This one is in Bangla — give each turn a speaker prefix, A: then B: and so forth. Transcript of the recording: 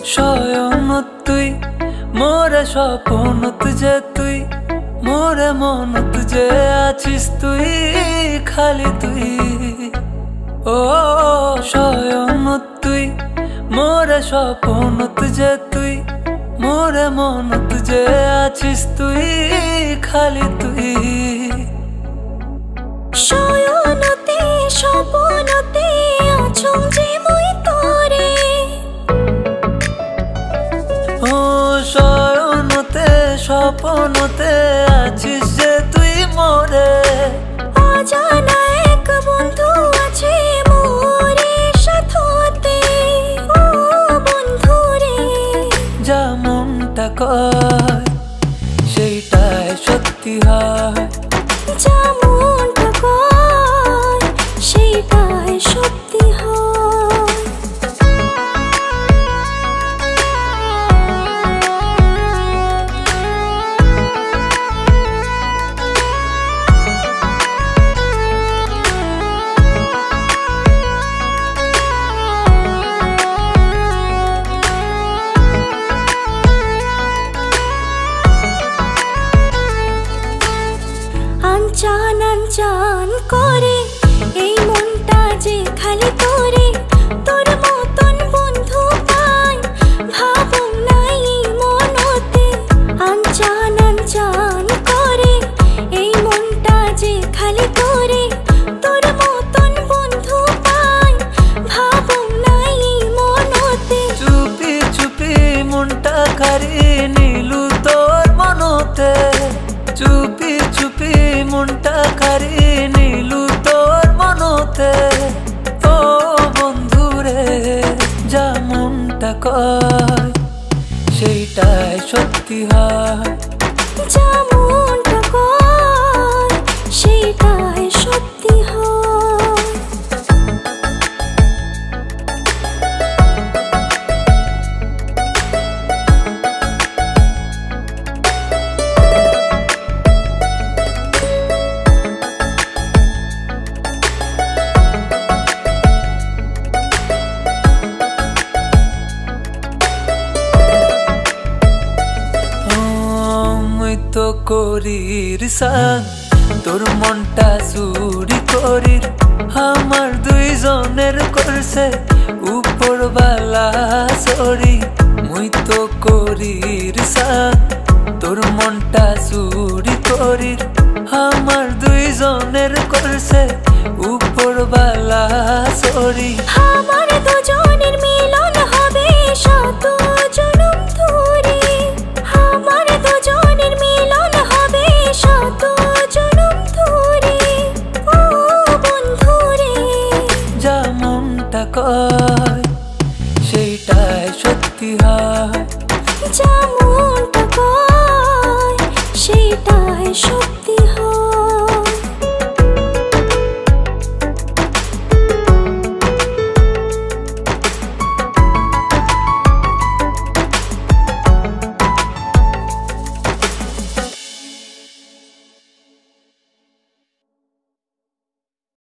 A: শয়নত তুই মোরে স্বপ্নত যে তুই মোরে মনত যে আছিস তুই খালি তুই ও শয়নত তুই মোরে স্বপ্নত যে তুই মোরে মনত যে আছিস তুই খালি তুই
B: শয়নতে স্বপ্নতে আছো যে মুই তোরে
A: ও শয়নতে স্বপ্নতে আছিস যে তুই মোরে
B: অজানা এক বন্ধু আছে মোরে সাথতে ও বন্ধু রে
A: যা মনটা কয় সেইটাই সত্যি হয়
B: যা মনটা কয় সেইটাই সত্যি হয় আনচান আনচান করে এই মনটা যে খালি তোরে তোর মতন বন্ধু পাই ভাবো নাই মনতে আনচান আনচান করে এই মনটা যে খালি তোরে তোর মতন বন্ধু পাই ভাবো নাই মনতে
A: চুপি চুপি মনটা কারি নিলু তোর মনতে চুপি চুপি মনটা কারি নিলু তোর মনতে ও বন্ধু রে যা মনটা কয় সেইটাই সত্যি হয়
B: যা মনটা কয় সেইটাই সত্যি হয়
A: তো করির সাং তোর মনটা চুরি করির আমার দুইজনের করছে উপরবালা সরি মুই তো করির সাং তোর মনটা চুরি করির আমার দুইজনের করছে উপরবালা সরি
B: আমার দুজনের মিলন হবে শত জনম ধরে আমার দুজনের মিলন হবে শত জনম ধরে ও বন্ধু রে
A: যা মনটা কয় সেইটাই সত্যি হয়
B: যা মনটা কয় সেইটাই সত্যি হয়।